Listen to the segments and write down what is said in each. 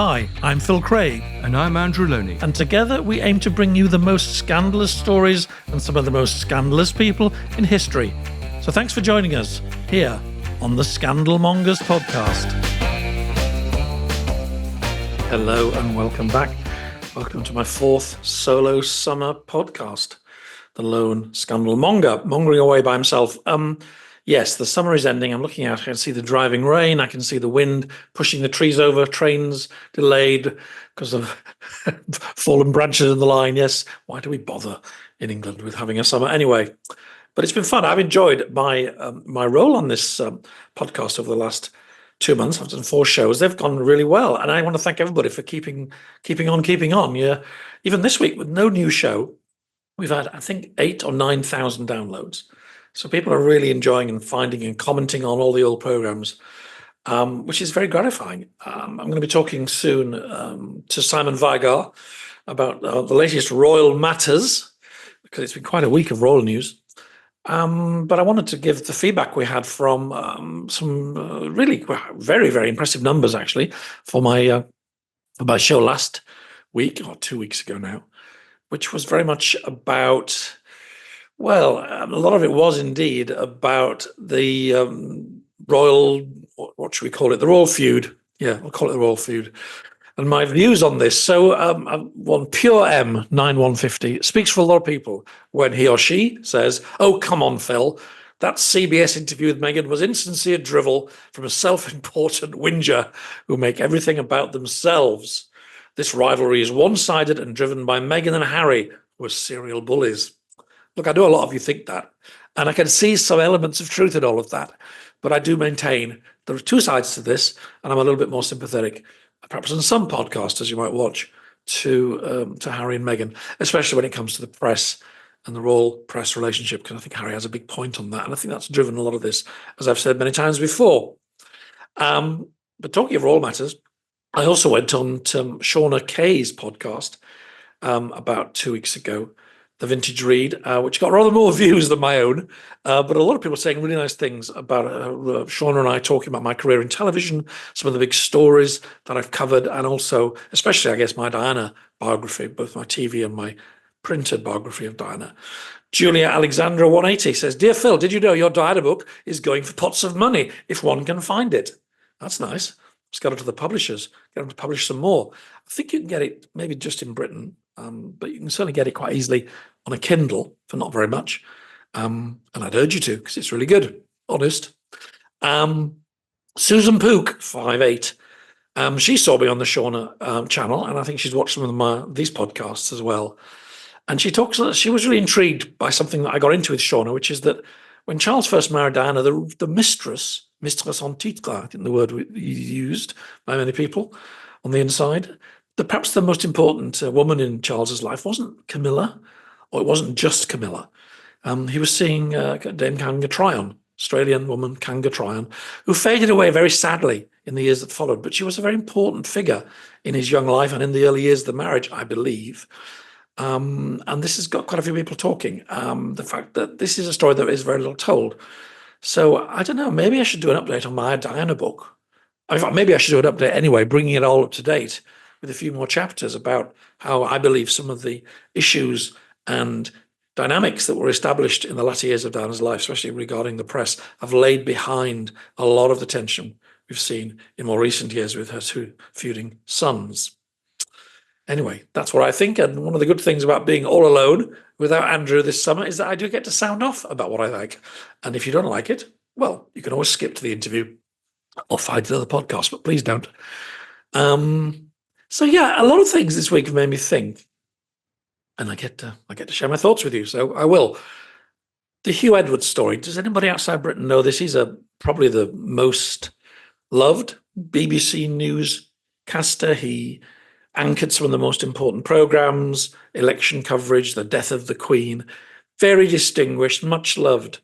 Hi, I'm Phil Craig. And I'm Andrew Loney. And together we aim to bring you the most scandalous stories and some of the most scandalous people in history. So thanks for joining us here on the Mongers podcast. Hello and welcome back. Welcome to my fourth solo summer podcast. The lone scandal monger, mongering away by himself. Yes, the summer is ending. I'm looking out. I can see the driving rain. I can see the wind pushing the trees over, trains delayed because of fallen branches in the line. Yes, why do we bother in England with having a summer anyway? But it's been fun. I've enjoyed my role on this podcast over the last 2 months. I've done 4 shows. They've gone really well, and I want to thank everybody for keeping on. Yeah, even this week with no new show, we've had I think 8,000 or 9,000 downloads. So people are really enjoying and finding and commenting on all the old programs, which is very gratifying. I'm going to be talking soon to Simon Vigar about the latest royal matters, because it's been quite a week of royal news. But I wanted to give the feedback we had from some really very, very impressive numbers, actually, for my show last week, or 2 weeks ago now, which was very much about... Well, a lot of it was indeed about the royal, what should we call it? The royal feud. Yeah, we'll call it the royal feud. And my views on this. So one Pure M 9150 speaks for a lot of people when he or she says, "Oh, come on, Phil. That CBS interview with Meghan was insincere drivel from a self-important whinger who make everything about themselves. This rivalry is one-sided and driven by Meghan and Harry, who are serial bullies." Look, I know a lot of you think that, and I can see some elements of truth in all of that, but I do maintain there are 2 sides to this, and I'm a little bit more sympathetic, perhaps in some podcasters you might watch, to Harry and Meghan, especially when it comes to the press and the royal press relationship, because I think Harry has a big point on that, and I think that's driven a lot of this, as I've said many times before. But talking of royal matters, I also went on to Shauna Kay's podcast about 2 weeks ago, The Vintage Read, which got rather more views than my own, but a lot of people saying really nice things about Shauna and I talking about my career in television, some of the big stories that I've covered, and also, especially, I guess, my Diana biography, both my TV and my printed biography of Diana. Julia Alexandra 180 says, "Dear Phil, did you know your Diana book is going for pots of money if one can find it?" That's nice. Just got it to the publishers, get them to publish some more. I think you can get it maybe just in Britain, but you can certainly get it quite easily on a Kindle for not very much. And I'd urge you to, because it's really good, honest. Susan Pook, 5'8", she saw me on the Shauna channel, and I think she's watched some of these podcasts as well. And she was really intrigued by something that I got into with Shauna, which is that when Charles first married Diana, the mistress en titre, I think the word used by many people on the inside, perhaps the most important woman in Charles's life wasn't Camilla, or it wasn't just Camilla. He was seeing Dame Kanga Tryon, Australian woman Kanga Tryon, who faded away very sadly in the years that followed, but she was a very important figure in his young life and in the early years of the marriage, I believe. And this has got quite a few people talking. The fact that this is a story that is very little told. So I don't know, maybe I should do an update on my Diana book. In fact, maybe I should do an update anyway, bringing it all up to date with a few more chapters about how I believe some of the issues and dynamics that were established in the latter years of Diana's life, especially regarding the press, have laid behind a lot of the tension we've seen in more recent years with her 2 feuding sons. Anyway, that's what I think, and one of the good things about being all alone without Andrew this summer is that I do get to sound off about what I like. And if you don't like it, well, you can always skip to the interview or find another podcast, but please don't. So yeah, a lot of things this week have made me think, and I get to share my thoughts with you, so I will. The Hugh Edwards story. Does anybody outside Britain know this? He's probably the most loved BBC newscaster. He anchored some of the most important programs, election coverage, the death of the Queen. Very distinguished, much loved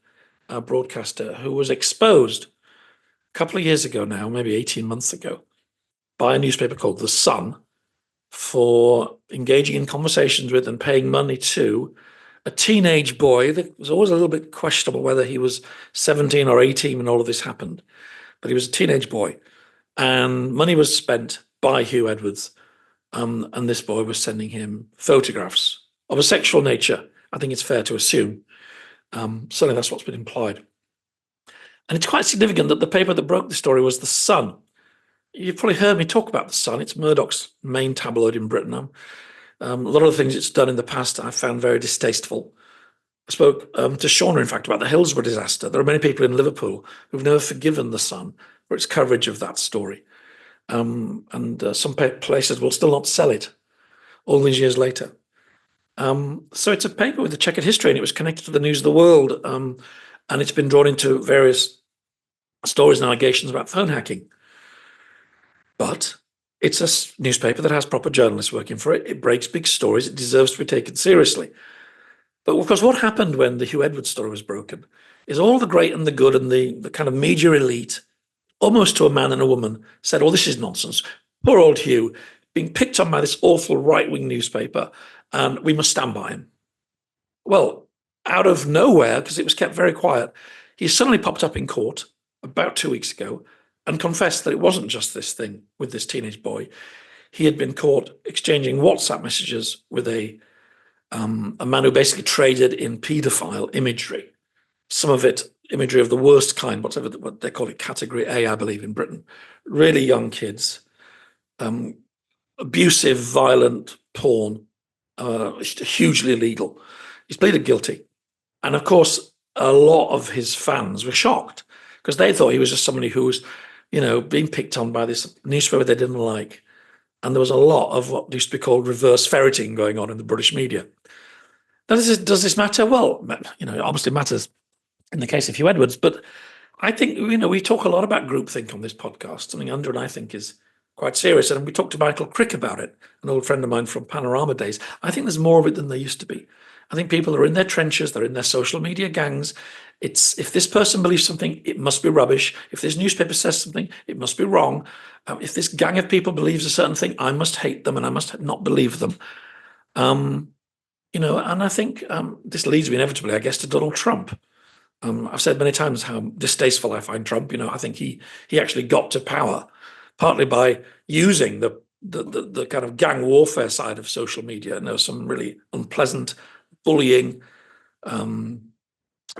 broadcaster who was exposed a couple of years ago now, maybe 18 months ago, by a newspaper called The Sun for engaging in conversations with and paying money to a teenage boy that was always a little bit questionable whether he was 17 or 18 when all of this happened. But he was a teenage boy, and money was spent by Hugh Edwards. And this boy was sending him photographs of a sexual nature. I think it's fair to assume. Certainly that's what's been implied. And it's quite significant that the paper that broke the story was The Sun. You've probably heard me talk about The Sun. It's Murdoch's main tabloid in Britain. A lot of the things it's done in the past I found very distasteful. I spoke to Shauna, in fact, about the Hillsborough disaster. There are many people in Liverpool who've never forgiven The Sun for its coverage of that story. And some places will still not sell it all these years later. So it's a paper with a checkered history, and it was connected to the news of the world. And it's been drawn into various stories and allegations about phone hacking. But it's a newspaper that has proper journalists working for it. It breaks big stories. It deserves to be taken seriously. But of course, what happened when the Hugh Edwards story was broken is all the great and the good and the kind of media elite, almost to a man and a woman, said, oh, this is nonsense. Poor old Hugh being picked on by this awful right-wing newspaper, and we must stand by him. Well, out of nowhere, because it was kept very quiet, he suddenly popped up in court about 2 weeks ago and confessed that it wasn't just this thing with this teenage boy. He had been caught exchanging WhatsApp messages with a man who basically traded in paedophile imagery. Some of it imagery of the worst kind, what they call it, category A, I believe, in Britain. Really young kids, abusive, violent porn, hugely illegal. He's pleaded guilty. And of course, a lot of his fans were shocked because they thought he was just somebody who was, being picked on by this newspaper they didn't like. And there was a lot of what used to be called reverse ferreting going on in the British media. Does this matter? Well, it obviously matters in the case of Hugh Edwards, but I think, we talk a lot about groupthink on this podcast, something Andrew and I think is quite serious. And we talked to Michael Crick about it, an old friend of mine from Panorama days. I think there's more of it than there used to be. I think people are in their trenches, they're in their social media gangs. If this person believes something, it must be rubbish. If this newspaper says something, it must be wrong. If this gang of people believes a certain thing, I must hate them and I must not believe them. And I think this leads me inevitably, I guess, to Donald Trump. I've said many times how distasteful I find Trump. I think he actually got to power partly by using the kind of gang warfare side of social media. And there was some really unpleasant bullying,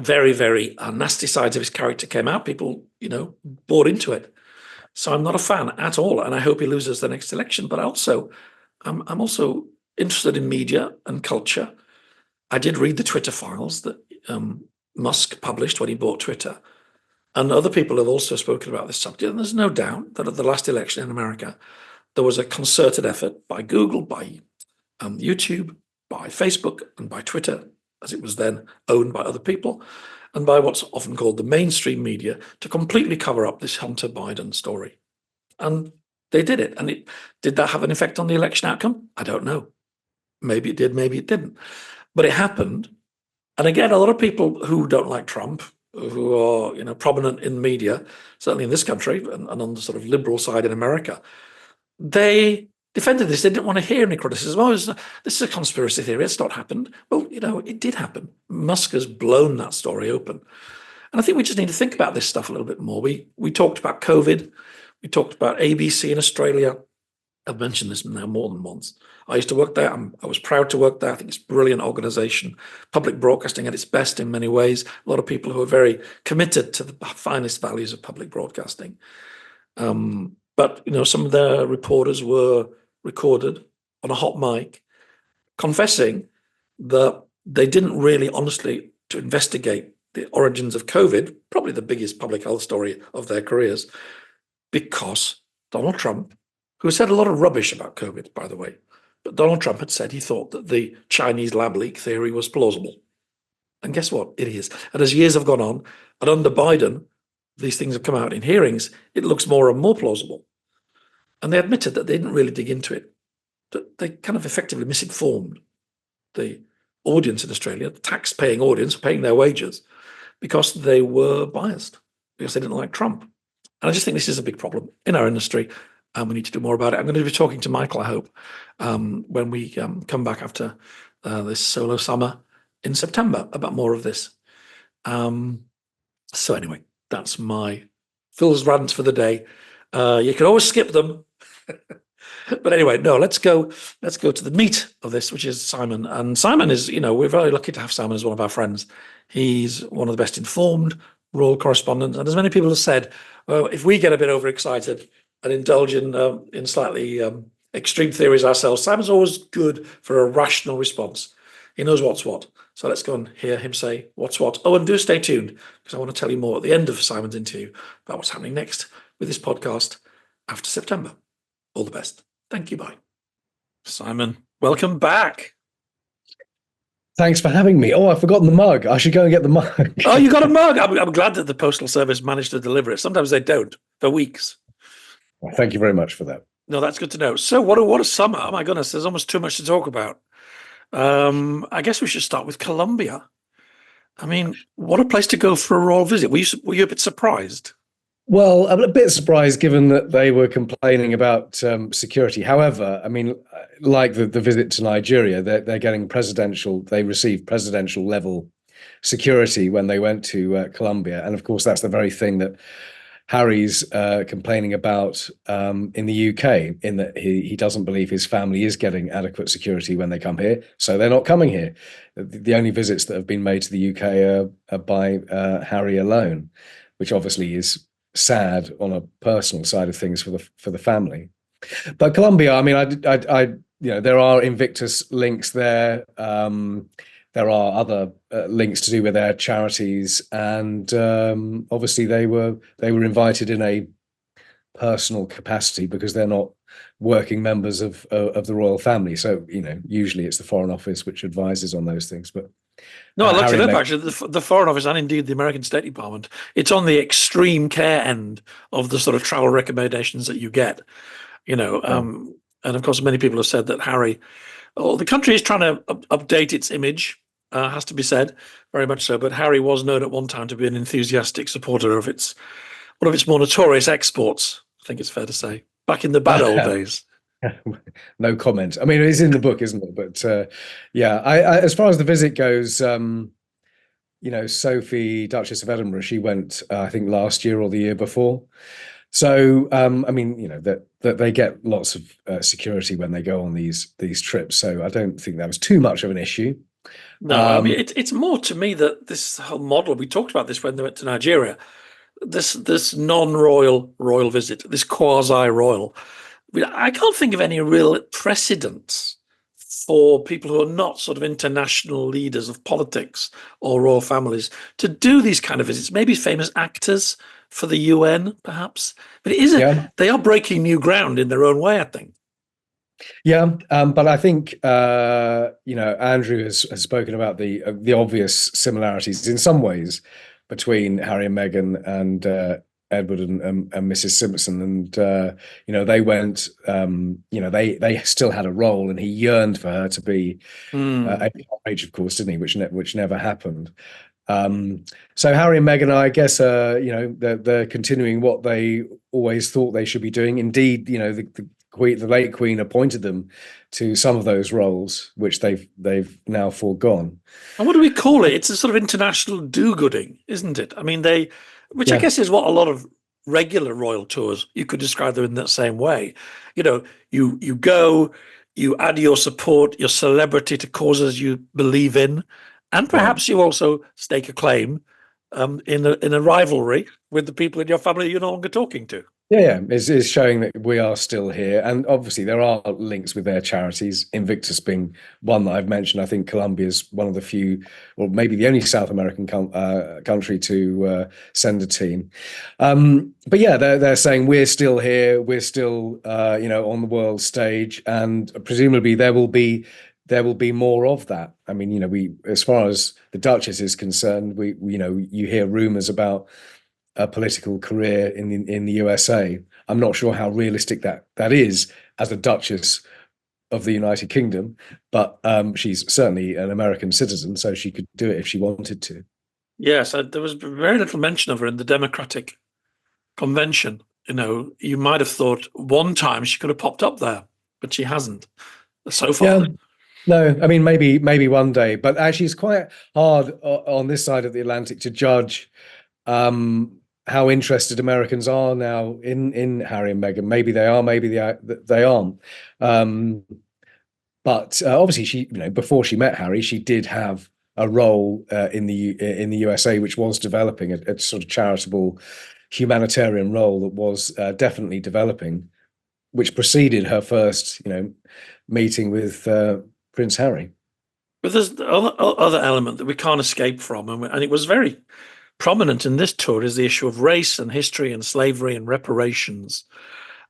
very, very nasty sides of his character came out. People, bought into it. So I'm not a fan at all, and I hope he loses the next election. But I'm also interested in media and culture. I did read the Twitter files that Musk published when he bought Twitter, and other people have also spoken about this subject. And there's no doubt that at the last election in America, there was a concerted effort by Google, by YouTube, by Facebook, and by Twitter, as it was then owned by other people, and by what's often called the mainstream media, to completely cover up this Hunter Biden story. And they did it. And did that have an effect on the election outcome? I don't know. Maybe it did, maybe it didn't. But it happened. And again, a lot of people who don't like Trump, who are prominent in the media, certainly in this country and on the sort of liberal side in America, they defended this. They didn't want to hear any criticism. Oh, this is a conspiracy theory. It's not happened. Well, it did happen. Musk has blown that story open. And I think we just need to think about this stuff a little bit more. We talked about COVID. We talked about ABC in Australia. I've mentioned this now more than once. I used to work there. I was proud to work there. I think it's a brilliant organization. Public broadcasting at its best in many ways. A lot of people who are very committed to the finest values of public broadcasting. But, some of their reporters were recorded on a hot mic confessing that they didn't really honestly to investigate the origins of COVID, probably the biggest public health story of their careers, because Donald Trump, who said a lot of rubbish about COVID, by the way, but Donald Trump had said he thought that the Chinese lab leak theory was plausible. And guess what? It is. And as years have gone on, and under Biden, these things have come out in hearings, it looks more and more plausible. And they admitted that they didn't really dig into it, that they kind of effectively misinformed the audience in Australia, the tax-paying audience, paying their wages, because they were biased, because they didn't like Trump. And I just think this is a big problem in our industry, and we need to do more about it. I'm going to be talking to Michael, I hope, when we come back after this solo summer in September about more of this. So anyway, that's my Phil's rants for the day. You can always skip them. But anyway, no, let's go to the meat of this, which is Simon. And Simon is, we're very lucky to have Simon as one of our friends. He's one of the best informed royal correspondents. And as many people have said, well, if we get a bit overexcited and indulge in slightly extreme theories ourselves, Simon's always good for a rational response. He knows what's what. So let's go and hear him say what's what. Oh, and do stay tuned, because I want to tell you more at the end of Simon's interview about what's happening next with this podcast after September. All the best. Thank you. Bye. Simon, welcome back. Thanks for having me. Oh, I've forgotten the mug. I should go and get the mug. Oh, you got a mug. I'm glad that the Postal Service managed to deliver it. Sometimes they don't, for weeks. Well, thank you very much for that. No, that's good to know. So what a summer. Oh, my goodness, there's almost too much to talk about. I guess we should start with Colombia. I mean, what a place to go for a royal visit. Were you a bit surprised? Well, I'm a bit surprised given that they were complaining about security. However, I mean, like the visit to Nigeria, they're getting they received presidential level security when they went to Colombia. And of course, that's the very thing that Harry's complaining about in the UK, in that he doesn't believe his family is getting adequate security when they come here. So they're not coming here. The only visits that have been made to the UK are by Harry alone, which obviously is sad on a personal side of things for the family. But Colombia, I mean, I there are Invictus links there. There are other links to do with their charities, and obviously they were invited in a personal capacity because they're not working members of the royal family. So usually it's the Foreign Office which advises on those things. But no, I looked it up actually. The Foreign Office and indeed the American State Department, it's on the extreme care end of the sort of travel recommendations that you get. And of course, many people have said that the country is trying to update its image. Has to be said, very much so. But Harry was known at one time to be an enthusiastic supporter of one of its more notorious exports. I think it's fair to say, back in the bad old days. No comment. I mean, it's in the book, isn't it? But yeah, I as far as the visit goes, Sophie, Duchess of Edinburgh, she went, I think last year or the year before. So, I mean, that they get lots of security when they go on these trips. So I don't think that was too much of an issue. No, I mean, it's more to me that this whole model, we talked about this when they went to Nigeria, this non-royal visit, this quasi-royal, I can't think of any real precedents for people who are not sort of international leaders of politics or royal families to do these kind of visits. Maybe famous actors for the UN, perhaps. But they are breaking new ground in their own way, I think. Yeah, but I think Andrew has spoken about the obvious similarities in some ways between Harry and Meghan and Edward and Mrs. Simpson, and they went. They still had a role, and he yearned for her to be age, of course, didn't he? Which never happened. So Harry and Meghan, I guess, they're continuing what they always thought they should be doing. Indeed, the late Queen appointed them to some of those roles, which they've now foregone. And what do we call it? It's a sort of international do-gooding, isn't it? I mean, I guess is what a lot of regular royal tours, you could describe them in that same way. You go, you add your support, your celebrity to causes you believe in, and perhaps you also stake a claim in a rivalry with the people in your family you're no longer talking to. Yeah, it's showing that we are still here. And obviously there are links with their charities, Invictus being one that I've mentioned. I think Colombia is one of the few, or maybe the only South American country to send a team. But yeah, they're saying we're still here, we're still on the world stage, and presumably there will be more of that. I mean, we, as far as the Duchess is concerned, you hear rumors about a political career in the USA. I'm not sure how realistic that is as a Duchess of the United Kingdom, but she's certainly an American citizen, so she could do it if she wanted to. Yes, there was very little mention of her in the Democratic Convention. You might have thought one time she could have popped up there, but she hasn't so far. Yeah. No, I mean, maybe one day, but actually it's quite hard on this side of the Atlantic to judge how interested Americans are now in Harry and Meghan. Maybe they are, maybe they aren't. But obviously, she, before she met Harry, she did have a role in the USA, which was developing a sort of charitable humanitarian role that was definitely developing, which preceded her first, meeting with Prince Harry. But there's the other element that we can't escape from, and it was very prominent in this tour, is the issue of race and history and slavery and reparations.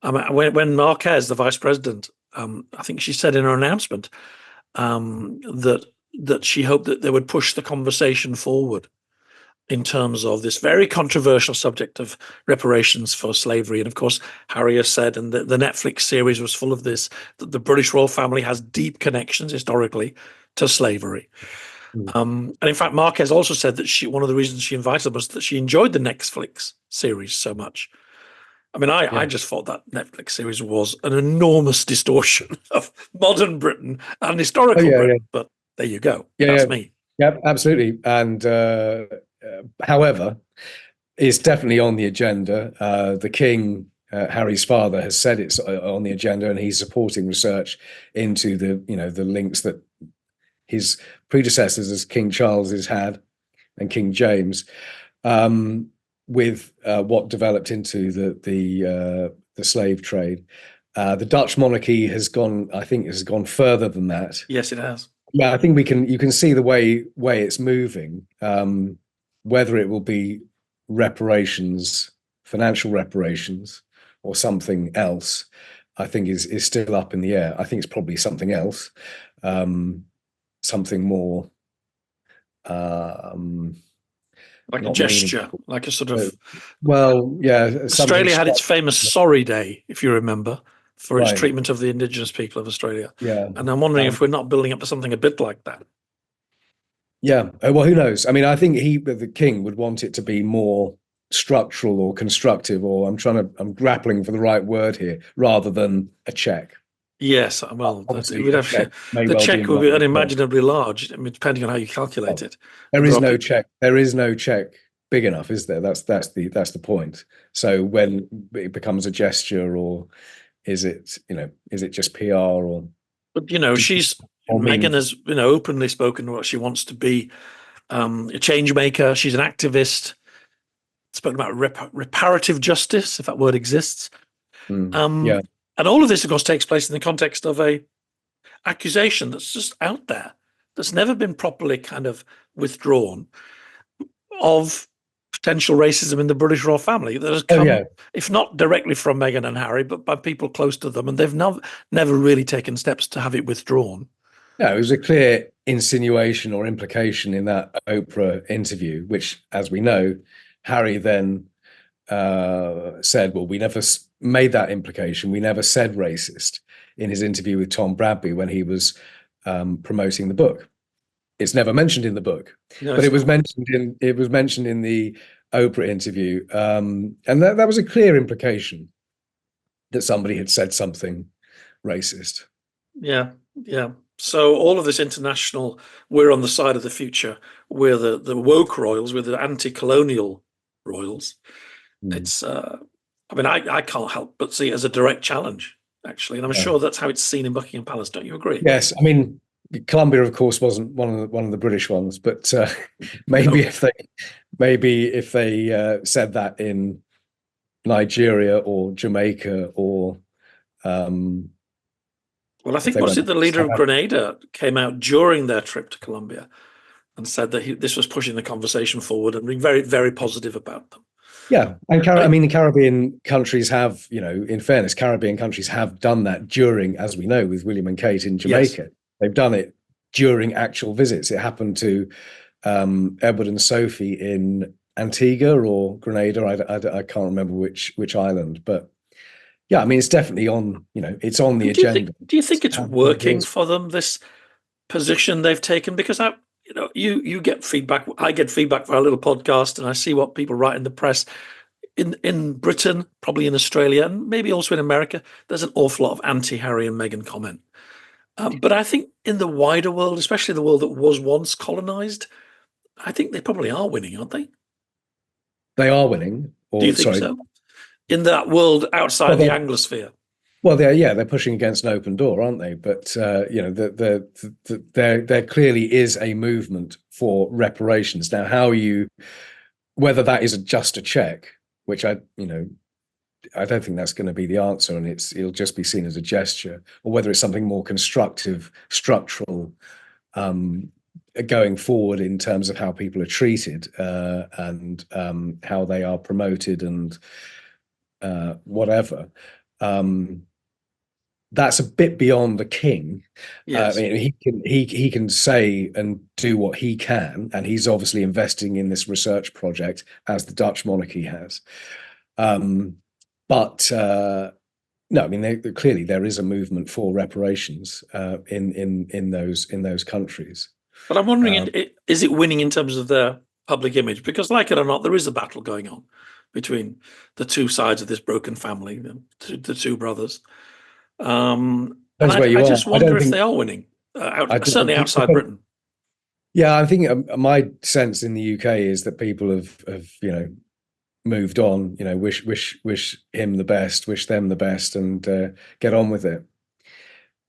When Marquez, the vice president, I think she said in her announcement that she hoped that they would push the conversation forward in terms of this very controversial subject of reparations for slavery. And of course, Harry has said, and the Netflix series was full of this, that the British royal family has deep connections historically to slavery. And in fact, Marquez also said that one of the reasons she invited them was that she enjoyed the Netflix series so much. I mean, I just thought that Netflix series was an enormous distortion of modern Britain and historical Britain. But there you go. That's me. Yeah, absolutely. And however, it's definitely on the agenda. The King, Harry's father, has said it's on the agenda, and he's supporting research into the links that his predecessors, as King Charles has had, and King James, with what developed into the slave trade. The Dutch monarchy has gone further than that. Yes, it has. Yeah, I think you can see the way it's moving. Whether it will be reparations, financial reparations, or something else, I think is still up in the air. I think it's probably something else, something more like a gesture, like a sort of. Well, yeah. Australia had its famous Sorry Day, if you remember, for its treatment of the Indigenous people of Australia. Yeah, and I'm wondering if we're not building up to something a bit like that. Yeah, well, who knows? I mean, I think the King would want it to be more structural or constructive, or I'm grappling for the right word here, rather than a check. Yes, well, the check will be unimaginably large. I mean, depending on how you calculate it. There is no check. There is no check big enough, is there? That's the point. So when it becomes a gesture, or is it just PR, or? But Meghan has openly spoken what she wants to be, a change maker. She's an activist. Spoken about reparative justice, if that word exists. And all of this, of course, takes place in the context of a accusation that's just out there, that's never been properly kind of withdrawn, of potential racism in the British royal family that has come, if not directly from Meghan and Harry, but by people close to them, and they've never really taken steps to have it withdrawn. No, it was a clear insinuation or implication in that Oprah interview, which, as we know, Harry then said, well, we never made that implication. We never said racist in his interview with Tom Bradby when he was promoting the book. It's never mentioned in the book, but it was mentioned in the Oprah interview. And that was a clear implication that somebody had said something racist. Yeah. So all of this international, we're on the side of the future, we're the woke royals, we're the anti-colonial royals. It's, I can't help but see it as a direct challenge, actually. And I'm sure that's how it's seen in Buckingham Palace. Don't you agree? Yes. I mean, Colombia, of course, wasn't one of the British ones, but maybe if they said that in Nigeria or Jamaica or well, I think the leader of Grenada came out during their trip to Colombia and said that this was pushing the conversation forward and being very, very positive about them. Yeah, and Caribbean countries have, in fairness, Caribbean countries have done that during, as we know, with William and Kate in Jamaica. Yes. They've done it during actual visits. It happened to Edward and Sophie in Antigua or Grenada. I can't remember which island, but yeah, I mean, it's definitely on. It's on the agenda. Do you think it's working for them, this position they've taken? Because you get feedback. I get feedback for our little podcast, and I see what people write in the press. In Britain, probably in Australia, and maybe also in America, there's an awful lot of anti-Harry and Meghan comment. But I think in the wider world, especially the world that was once colonized, I think they probably are winning, aren't they? They are winning, Do you think so? In that world outside the Anglosphere? Well, they're pushing against an open door, aren't they? But there clearly is a movement for reparations. Now, whether that is just a check, which I don't think that's going to be the answer, and it'll just be seen as a gesture, or whether it's something more constructive, structural, going forward in terms of how people are treated and how they are promoted and whatever. That's a bit beyond the king. Yes. He can say and do what he can, and he's obviously investing in this research project as the Dutch monarchy has. But no, I mean, clearly there is a movement for reparations in those countries. But I'm wondering, is it winning in terms of their public image? Because, like it or not, there is a battle going on between the two sides of this broken family, the two brothers. And I just wonder if they are winning, certainly outside Britain. Yeah, I think my sense in the UK is that people have moved on. Wish him the best, wish them the best, and get on with it.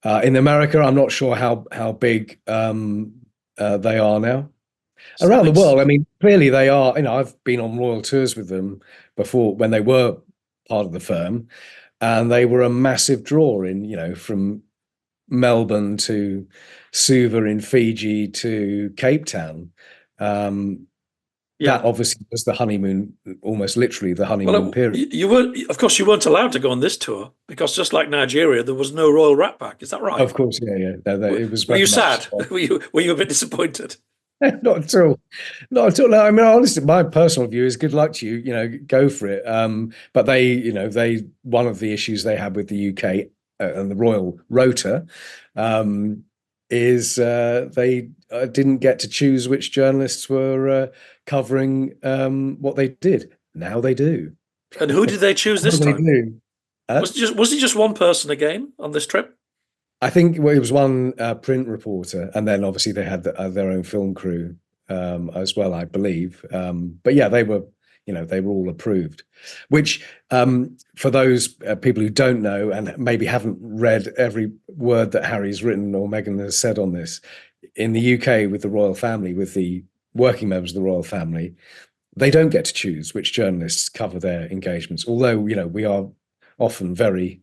In America, I'm not sure how big they are now. Around the world, I mean, clearly they are. I've been on royal tours with them before when they were part of the firm, and they were a massive draw from Melbourne to Suva in Fiji to Cape Town. That obviously was the honeymoon, almost literally the honeymoon period. Of course, you weren't allowed to go on this tour because, just like Nigeria, there was no royal rat pack. Is that right? Of course, yeah. It was. Were you sad? Were you a bit disappointed? Not at all. Not at all. No, I mean, honestly, my personal view is good luck to you. Go for it. But one of the issues they had with the UK and the royal rota is they didn't get to choose which journalists were covering what they did. Now they do. And who did they choose this time? Was it just one person again on this trip? I think it was one print reporter, and then obviously they had their own film crew as well, I believe. But yeah, they were all approved. Which, for those people who don't know and maybe haven't read every word that Harry's written or Meghan has said on this, in the UK with the royal family, with the working members of the royal family, they don't get to choose which journalists cover their engagements. Although we are often very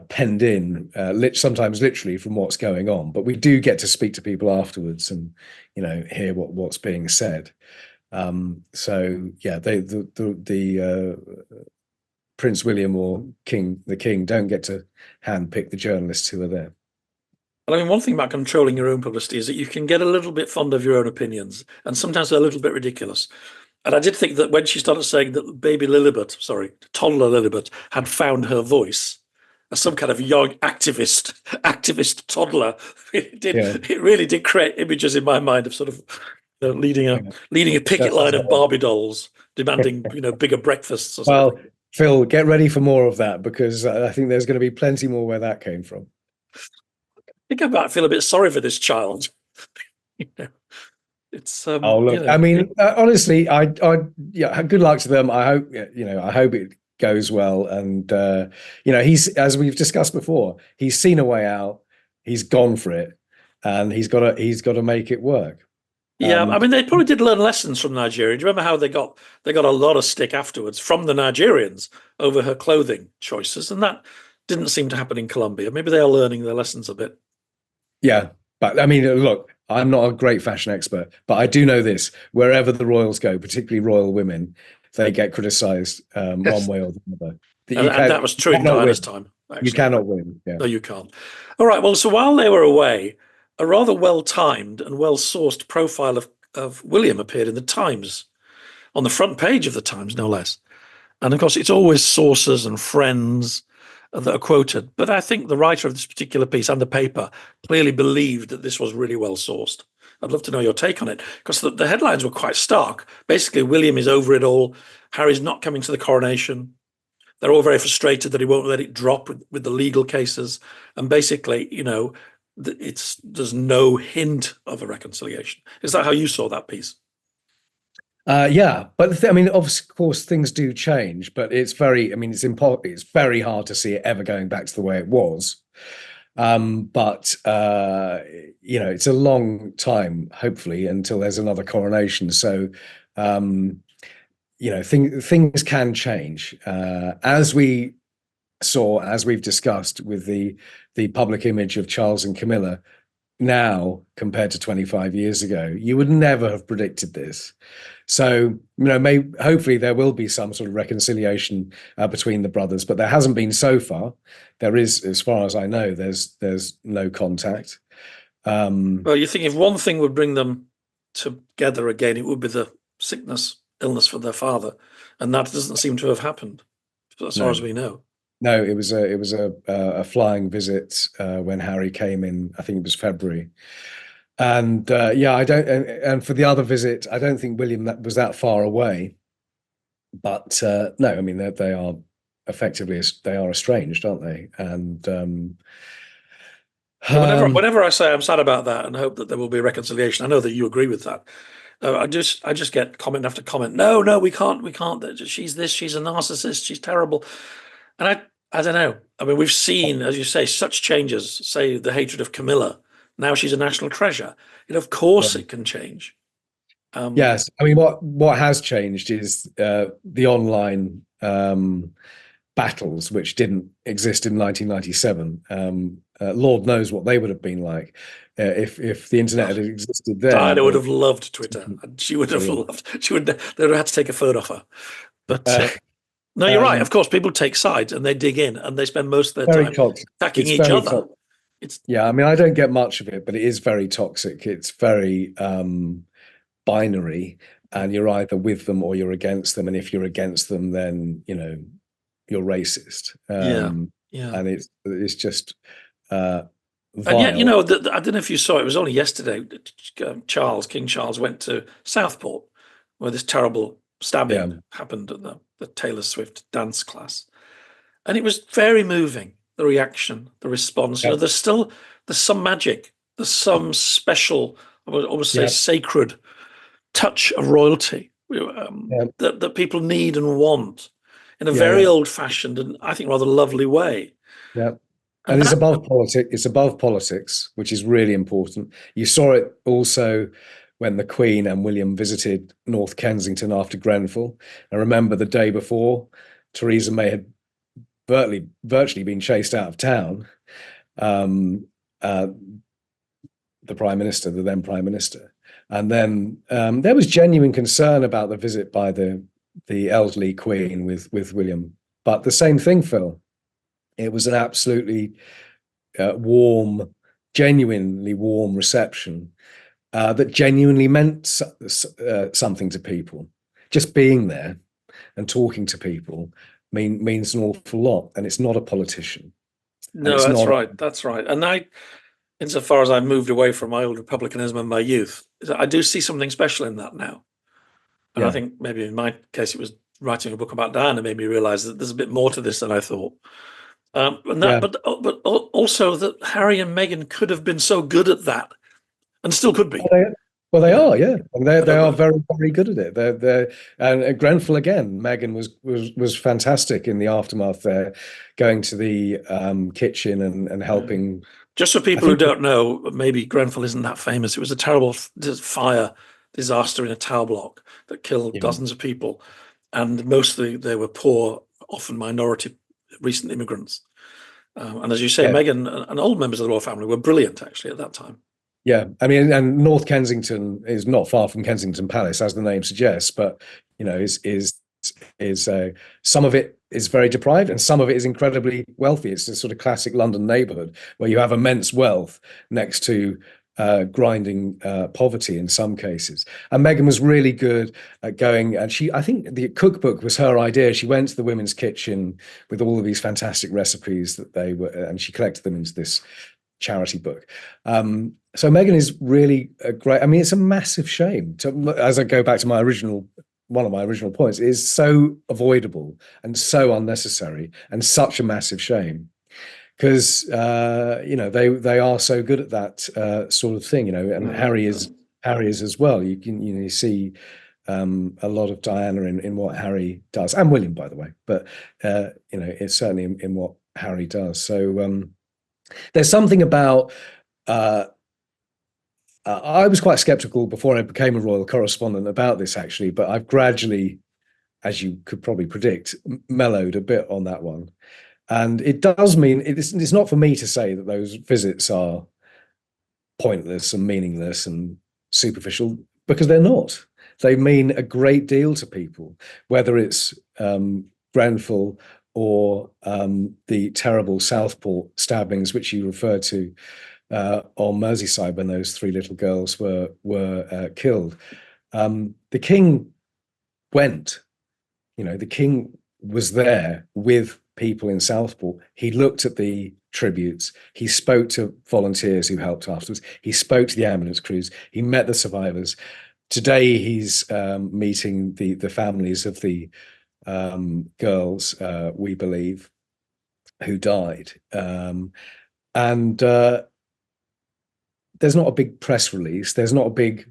penned in, sometimes literally from what's going on, but we do get to speak to people afterwards and hear what's being said. So yeah, the Prince William or the King don't get to handpick the journalists who are there. Well, I mean, one thing about controlling your own publicity is that you can get a little bit fond of your own opinions, and sometimes they're a little bit ridiculous. And I did think that when she started saying that toddler Lilibet had found her voice as some kind of young activist toddler, it really did create images in my mind of sort of leading a picket line of Barbie dolls, demanding bigger breakfasts. Or something. Well, Phil, get ready for more of that, because I think there's going to be plenty more where that came from. I think I might feel a bit sorry for this child. It's I mean, honestly, good luck to them. I hope it goes well, and he's, as we've discussed before, he's seen a way out, he's gone for it, and he's got to make it work. I mean, they probably did learn lessons from Nigeria. Do you remember how they got a lot of stick afterwards from the Nigerians over her clothing choices, and that didn't seem to happen in Colombia. Maybe they are learning their lessons a bit. Yeah, but I mean, look, I'm not a great fashion expert, but I do know this: wherever the royals go, particularly royal women, they get criticised one way or the other. And that was true in Diana's time. Actually. You cannot win. Yeah. No, you can't. All right. Well, so while they were away, a rather well-timed and well-sourced profile of William appeared in the Times, on the front page of the Times, no less. And of course, it's always sources and friends that are quoted. But I think the writer of this particular piece and the paper clearly believed that this was really well-sourced. I'd love to know your take on it, because the headlines were quite stark. Basically, William is over it all. Harry's not coming to the coronation. They're all very frustrated that he won't let it drop with the legal cases. And basically, there's no hint of a reconciliation. Is that how you saw that piece? Yeah, but I mean, of course, things do change, but it's very, I mean, it's very hard to see it ever going back to the way it was. But it's a long time, hopefully, until there's another coronation. So, things can change, as we saw, as we've discussed with the public image of Charles and Camilla now compared to 25 years ago. You would never have predicted this. So, hopefully there will be some sort of reconciliation between the brothers, but there hasn't been so far. There is, as far as I know, there's no contact. Well, you think if one thing would bring them together again, it would be the illness for their father, and that doesn't seem to have happened, as far as we know. No, it was a flying visit when Harry came in. I think it was February. And I don't. And for the other visit, I don't think William was that far away. But no, I mean they are effectively estranged, aren't they? And whenever I say I'm sad about that and hope that there will be a reconciliation, I know that you agree with that. I just get comment after comment. No, we can't. She's this. She's a narcissist. She's terrible. And I don't know. I mean, we've seen, as you say, such changes. Say the hatred of Camilla. Now she's a national treasure. Of course it can change. Yes, I mean, what has changed is the online battles, which didn't exist in 1997. Lord knows what they would have been like if the internet had existed then. Diana would have loved Twitter. She would have loved. They would have had to take a photo of her. But no, you're right. Of course, people take sides and they dig in and they spend most of their time attacking each other. I mean, I don't get much of it, but it is very toxic. It's very binary, and you're either with them or you're against them. And if you're against them, then you're racist. And it's just vile. And yet, I don't know if you saw it. It was only yesterday. King Charles went to Southport, where this terrible stabbing happened at the Taylor Swift dance class, and it was very moving. The reaction, the response. There's some magic. There's some special, I would almost say, sacred touch of royalty that people need and want in a very old-fashioned and I think rather lovely way. Yeah, and it's above politics. It's above politics, which is really important. You saw it also when the Queen and William visited North Kensington after Grenfell. I remember the day before, Theresa May had virtually been chased out of town. The Prime Minister, the then Prime Minister. And then there was genuine concern about the visit by the elderly Queen with William. But the same thing, Phil. It was an absolutely warm, genuinely warm reception that genuinely meant something to people. Just being there and talking to people means an awful lot, and it's not a politician. No, that's right. And insofar as I've moved away from my old republicanism and my youth, I do see something special in that now. And I think maybe in my case, it was writing a book about Diana made me realize that there's a bit more to this than I thought. But also that Harry and Meghan could have been so good at that, and still could be. Well, they are, yeah. I mean, they are very, very good at it. They're and Grenfell again. Meghan was fantastic in the aftermath there, going to the kitchen and helping. Just for people who don't know, maybe Grenfell isn't that famous. It was a terrible fire disaster in a tower block that killed dozens of people, and mostly they were poor, often minority, recent immigrants. And as you say, Meghan and old members of the royal family were brilliant actually at that time. Yeah, I mean, and North Kensington is not far from Kensington Palace, as the name suggests, but is some of it is very deprived and some of it is incredibly wealthy. It's a sort of classic London neighbourhood where you have immense wealth next to grinding poverty in some cases. And Meghan was really good at going, and I think the cookbook was her idea. She went to the women's kitchen with all of these fantastic recipes that they were, and she collected them into this charity book. So Meghan is really a great. I mean, it's a massive shame. As I go back to one of my original points, it is so avoidable and so unnecessary and such a massive shame because they are so good at that sort of thing. And Harry is as well. You see a lot of Diana in what Harry does, and William, by the way. But it's certainly in what Harry does. So there's something about. I was quite skeptical before I became a royal correspondent about this, actually, but I've gradually, as you could probably predict, mellowed a bit on that one. And it does mean it's not for me to say that those visits are pointless and meaningless and superficial, because they're not. They mean a great deal to people, whether it's Grenfell or the terrible Southport stabbings, which you referred to on Merseyside when those three little girls were killed. The King went. The King was there with people in Southport. He looked at the tributes. He spoke to volunteers who helped afterwards. He spoke to the ambulance crews. He met the survivors. Today, he's meeting the families of the girls, we believe, who died. And there's not a big press release. There's not a big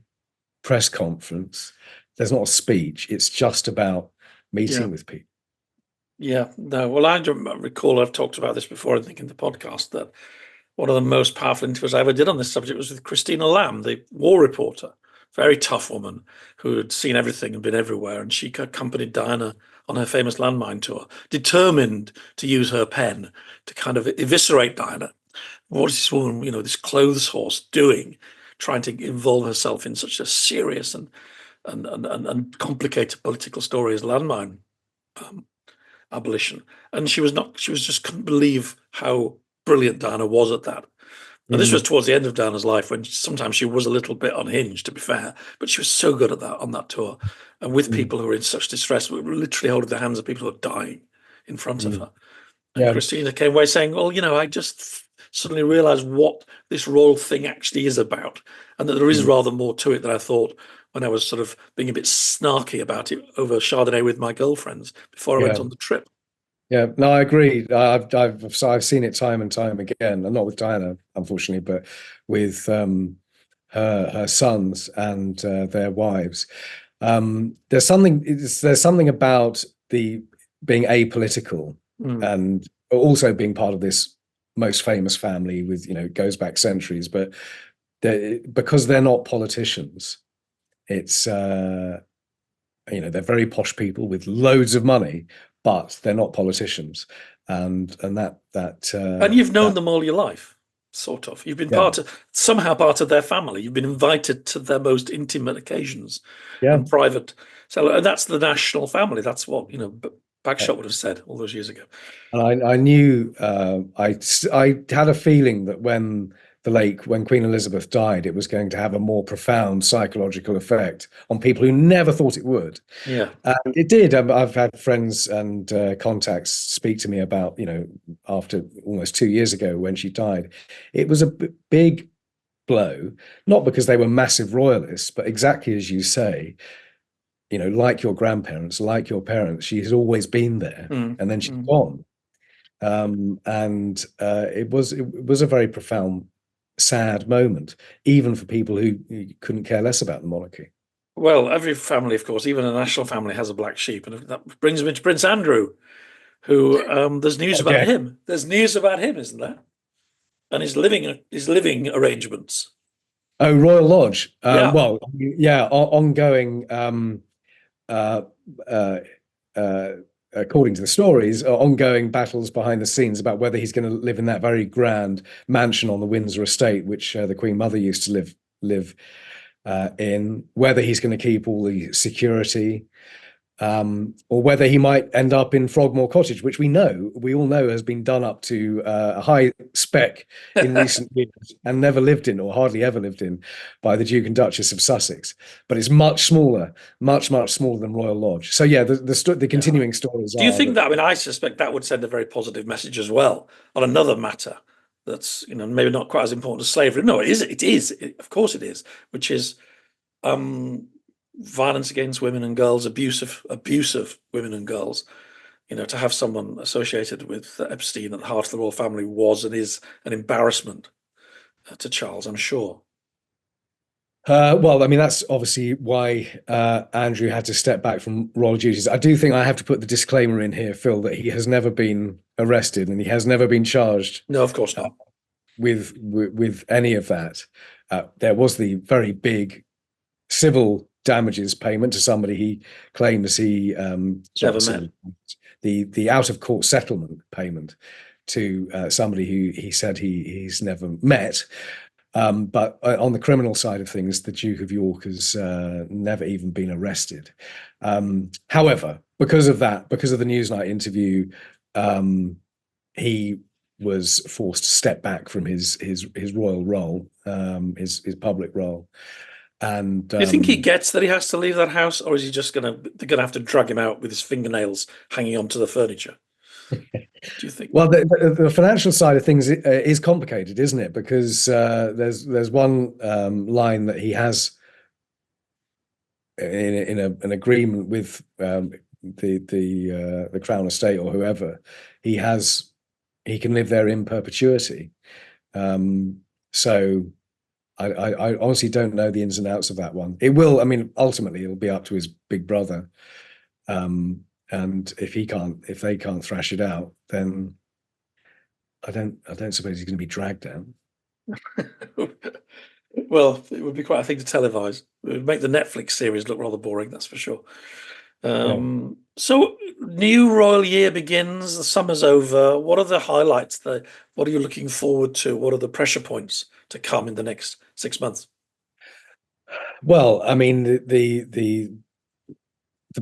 press conference. There's not a speech. It's just about meeting with people. Yeah, no. Well, I recall I've talked about this before, I think, in the podcast, that one of the most powerful interviews I ever did on this subject was with Christina Lamb, the war reporter, very tough woman who had seen everything and been everywhere. And she accompanied Diana on her famous landmine tour, determined to use her pen to kind of eviscerate Diana. What is this woman, this clothes horse doing, trying to involve herself in such a serious and complicated political story as landmine abolition? And she just couldn't believe how brilliant Diana was at that. And this was towards the end of Diana's life, when sometimes she was a little bit unhinged, to be fair, but she was so good at that on that tour, and with people who were in such distress, we were literally holding the hands of people who were dying in front of her. And Christina came away saying, well, I just suddenly realized what this royal thing actually is about, and that there is rather more to it than I thought when I was sort of being a bit snarky about it over Chardonnay with my girlfriends before I went on the trip. Yeah, no, I agree. I've seen it time and time again, and not with Diana, unfortunately, but with her sons and their wives. There's something about the being apolitical and also being part of this most famous family with, goes back centuries, but because they're not politicians, it's they're very posh people with loads of money, but they're not politicians, and you've known them all your life, sort of. You've been somehow part of their family. You've been invited to their most intimate occasions and private. So, and that's the national family. That's what Bagshot would have said all those years ago. And I knew I had a feeling that when Queen Elizabeth died, it was going to have a more profound psychological effect on people who never thought it would. Yeah, and it did. I've had friends and contacts speak to me about, after almost 2 years ago when she died, it was a big blow, not because they were massive royalists, but exactly as you say, like your grandparents, like your parents, she has always been there, and then she's gone. And it was a very profound, sad moment, even for people who couldn't care less about the monarchy. Well, every family, of course, even a national family, has a black sheep, and that brings me to Prince Andrew, who there's news about him. There's news about him, isn't there? And his living arrangements. Oh, Royal Lodge. Well, ongoing. According to the stories, ongoing battles behind the scenes about whether he's going to live in that very grand mansion on the Windsor estate, which the Queen Mother used to live in, whether he's going to keep all the security, or whether he might end up in Frogmore Cottage, which we all know has been done up to a high spec in recent years and never lived in, or hardly ever lived in, by the Duke and Duchess of Sussex. But it's much smaller than Royal Lodge. So yeah, the continuing stories. Do you think that? I mean, I suspect that would send a very positive message as well on another matter that's maybe not quite as important as slavery. No, it is. Of course, it is. Which is violence against women and girls, abusive women and girls. To have someone associated with Epstein at the heart of the royal family was and is an embarrassment to Charles, I'm sure. Well, I mean, that's obviously why Andrew had to step back from royal duties. I do think I have to put the disclaimer in here, Phil, that he has never been arrested and he has never been charged No, of course not. with any of that. There was the very big civil damages payment to somebody he claims he Never met. The out of court settlement payment to somebody who he said he's never met. But on the criminal side of things, the Duke of York has never even been arrested. However, because of that, because of the Newsnight interview, he was forced to step back from his royal role, his public role. And do you think he gets that he has to leave that house, or is he just they're gonna have to drag him out with his fingernails hanging onto the furniture? Do you think? Well, the financial side of things is complicated, isn't it? Because there's one line that he has in an agreement with the Crown Estate or whoever. He can live there in perpetuity. So I honestly don't know the ins and outs of that one. It will, I mean, ultimately it'll be up to his big brother. And if they can't thrash it out, then I don't suppose he's going to be dragged down. Well, it would be quite a thing to televise. It would make the Netflix series look rather boring, that's for sure. So, new royal year begins. The summer's over. What are the highlights? What are you looking forward to? What are the pressure points to come in the next 6 months? Well, I mean, the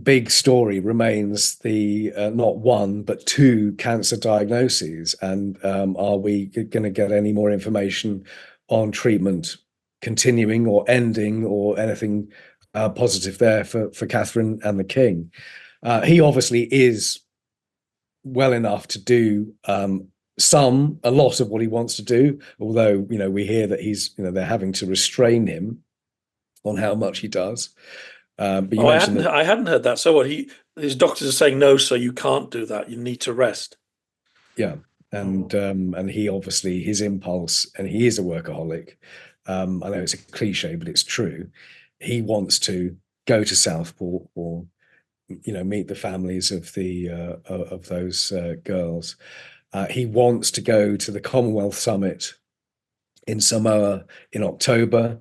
big story remains the not one but two cancer diagnoses, and are we going to get any more information on treatment continuing or ending or anything positive there for Catherine and the King? He obviously is well enough to do a lot of what he wants to do, although we hear that he's they're having to restrain him on how much he does. But you mentioned I hadn't heard that. So what? His doctors are saying no, so you can't do that. You need to rest. Yeah, and he obviously his impulse, and he is a workaholic. I know it's a cliche, but it's true. He wants to go to Southport or meet the families of those girls. He wants to go to the Commonwealth Summit in Samoa in October.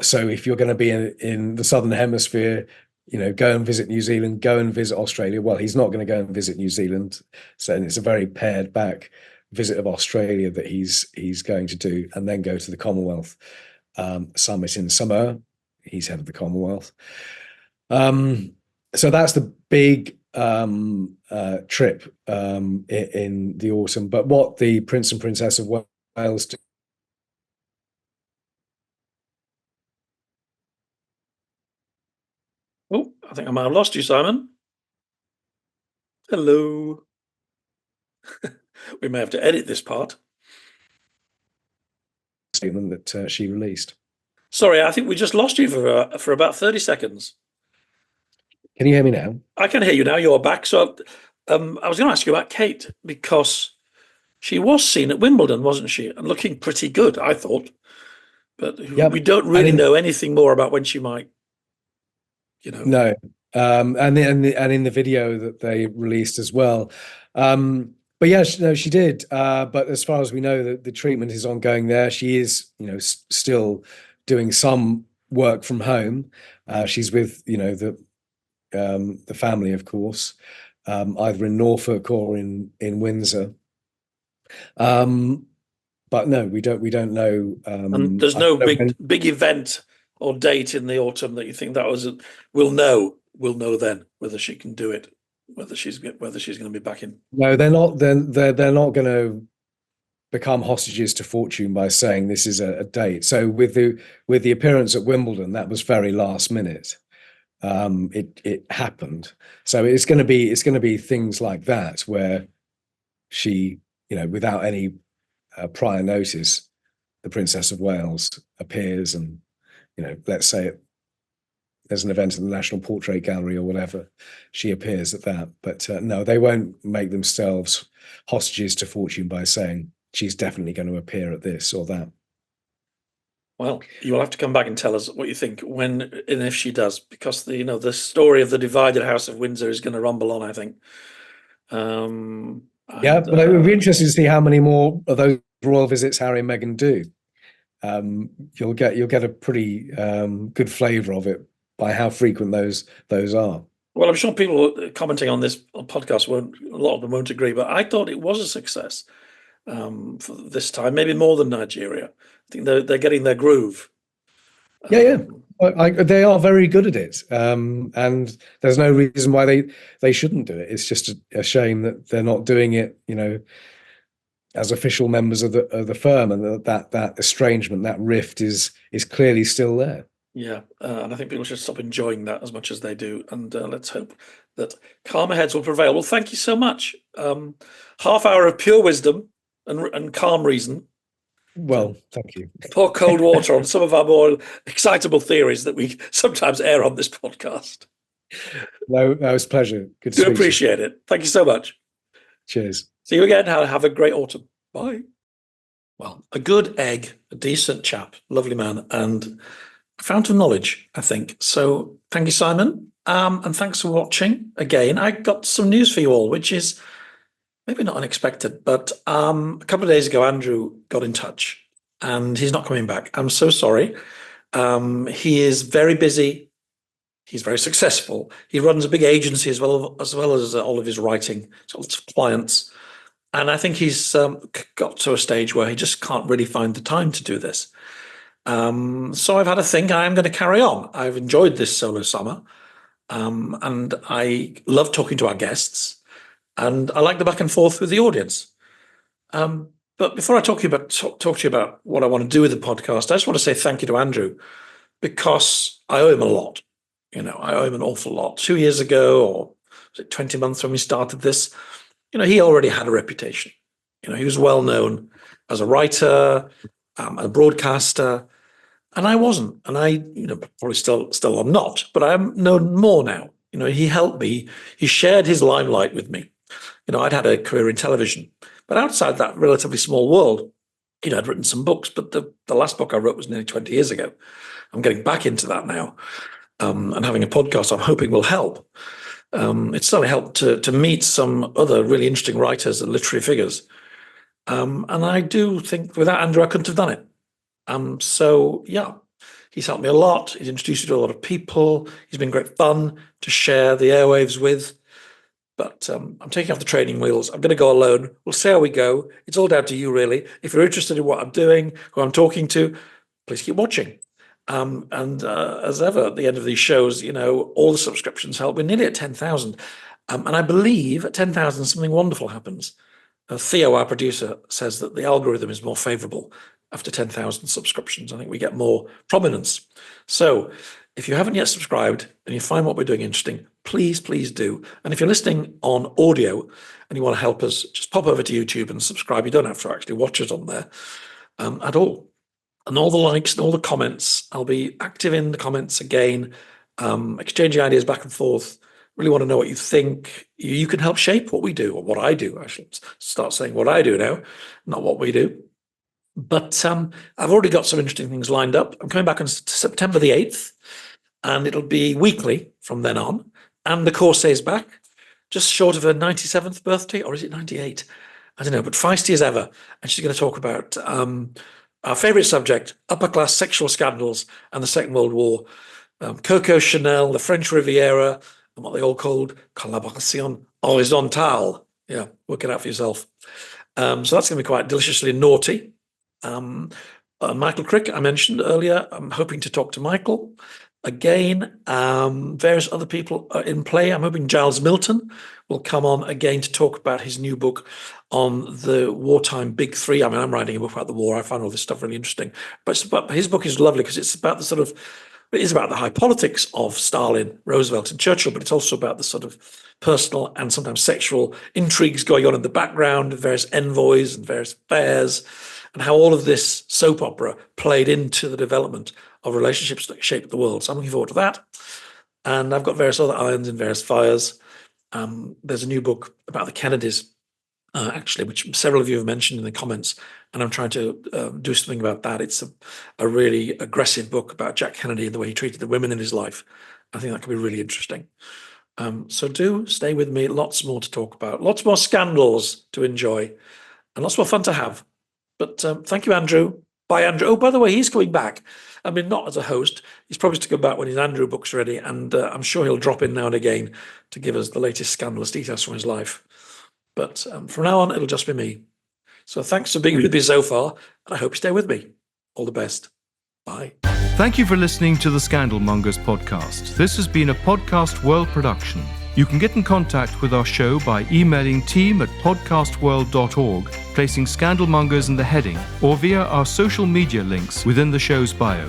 So if you're going to be in the Southern Hemisphere, go and visit New Zealand, go and visit Australia. Well, he's not going to go and visit New Zealand. So it's a very pared back visit of Australia that he's going to do, and then go to the Commonwealth Summit in Samoa. He's head of the Commonwealth. So that's the big trip in the autumn. But what the Prince and Princess of Wales do. Oh, I think I might have lost you, Simon. Hello. We may have to edit this part. Statement that she released. Sorry, I think we just lost you for about 30 seconds. Can you hear me now? I can hear you now. You're back. So I was going to ask you about Kate, because she was seen at Wimbledon, wasn't she? And looking pretty good, I thought. But we don't really know anything more about when she might, No. And in the video that they released as well. But yeah, she did. But as far as we know, the treatment is ongoing there. She is, still doing some work from home. She's with, the family, of course, either in Norfolk or in Windsor. But no, we don't know. And there's no big event or date in the autumn that you think that was. We'll know then whether she can do it, whether she's going to be back in. No, they're not. They're not going to become hostages to fortune by saying this is a date. So with the appearance at Wimbledon, that was very last minute. It happened. So it's going to be things like that where she, without any prior notice, the Princess of Wales appears, and let's say there's an event in the National Portrait Gallery or whatever, she appears at that. But no, they won't make themselves hostages to fortune by saying she's definitely going to appear at this or that. Well, you'll have to come back and tell us what you think when and if she does, because the story of the divided House of Windsor is going to rumble on, I think. Yeah, And but it would be interesting to see how many more of those royal visits Harry and Meghan do. You'll get a pretty good flavour of it by how frequent those are. well, I'm sure people commenting on this podcast a lot of them won't agree, but I thought it was a success for this time, maybe more than Nigeria. I think they're getting their groove. Yeah. They are very good at it, and there's no reason why they shouldn't do it. It's just a shame that they're not doing it, as official members of the firm, and that estrangement, that rift is clearly still there. Yeah, and I think people should stop enjoying that as much as they do, and let's hope that calmer heads will prevail. Well, thank you so much. Half hour of pure wisdom and calm reason. Well, thank you. Pour cold water on some of our more excitable theories that we sometimes air on this podcast. No, it was a pleasure. Good to Do speak appreciate it. Thank you so much. Cheers. See you again. Have a great autumn. Bye. Well, a good egg, a decent chap, lovely man, and a fountain of knowledge, I think. So thank you, Simon. And thanks for watching again. I got some news for you all, which is maybe not unexpected, but a couple of days ago, Andrew got in touch and he's not coming back. I'm so sorry. He is very busy. He's very successful. He runs a big agency as well as all of his writing, so lots of clients. And I think he's got to a stage where he just can't really find the time to do this. So I've had a think. I'm going to carry on. I've enjoyed this solo summer, and I love talking to our guests. And I like the back and forth with the audience. But before I talk to you about what I want to do with the podcast, I just want to say thank you to Andrew, because I owe him a lot. I owe him an awful lot. 2 years ago, or was it 20 months when we started this, he already had a reputation. He was well known as a writer, a broadcaster, and I wasn't. And I, probably still am not, but I am known more now. He helped me. He shared his limelight with me. I'd had a career in television, but outside that relatively small world, I'd written some books, but the last book I wrote was nearly 20 years ago. I'm getting back into that now, and having a podcast I'm hoping will help. It's certainly helped to meet some other really interesting writers and literary figures. And I do think without Andrew, I couldn't have done it. So yeah, he's helped me a lot. He's introduced me to a lot of people. He's been great fun to share the airwaves with. But I'm taking off the training wheels. I'm going to go alone. We'll see how we go. It's all down to you, really. If you're interested in what I'm doing, who I'm talking to, please keep watching. And as ever, at the end of these shows, all the subscriptions help. We're nearly at 10,000. And I believe at 10,000, something wonderful happens. Theo, our producer, says that the algorithm is more favorable after 10,000 subscriptions. I think we get more prominence. So if you haven't yet subscribed and you find what we're doing interesting, please do. And if you're listening on audio and you want to help us, just pop over to YouTube and subscribe. You don't have to actually watch us on there at all. And all the likes and all the comments, I'll be active in the comments again, exchanging ideas back and forth. Really want to know what you think. You can help shape what we do, or what I do. I should start saying what I do now, not what we do. But I've already got some interesting things lined up. I'm coming back on September the 8th, and it'll be weekly from then on. And the Corsair is back, just short of her 97th birthday, or is it 98? I don't know, but feisty as ever. And she's going to talk about our favourite subject, upper-class sexual scandals and the Second World War, Coco Chanel, the French Riviera, and what they all called collaboration horizontale. Yeah, work it out for yourself. So that's going to be quite deliciously naughty. Michael Crick, I mentioned earlier. I'm hoping to talk to Michael again. Various other people are in play. I'm hoping Giles Milton will come on again to talk about his new book on the wartime big three. I mean, I'm writing a book about the war. I find all this stuff really interesting. But his book is lovely because it's about it is about the high politics of Stalin, Roosevelt, and Churchill, but it's also about the sort of personal and sometimes sexual intrigues going on in the background, various envoys and various affairs, and how all of this soap opera played into the development of relationships that shaped the world. So I'm looking forward to that. And I've got various other irons in various fires. There's a new book about the Kennedys actually, which several of you have mentioned in the comments, and I'm trying to do something about that. It's a really aggressive book about Jack Kennedy and the way he treated the women in his life. I think that could be really interesting. So do stay with me. Lots more to talk about, lots more scandals to enjoy, and lots more fun to have. But thank you, Andrew. Bye, Andrew. Oh, by the way, he's coming back. I mean, not as a host. He's probably to come back when his Andrew book's ready, and I'm sure he'll drop in now and again to give us the latest scandalous details from his life. But from now on, it'll just be me. So thanks for being with me so far, and I hope you stay with me. All the best. Bye. Thank you for listening to the Scandal Mongers podcast. This has been a Podcast World production. You can get in contact with our show by emailing team@podcastworld.org, placing Scandal Mongers in the heading, or via our social media links within the show's bio.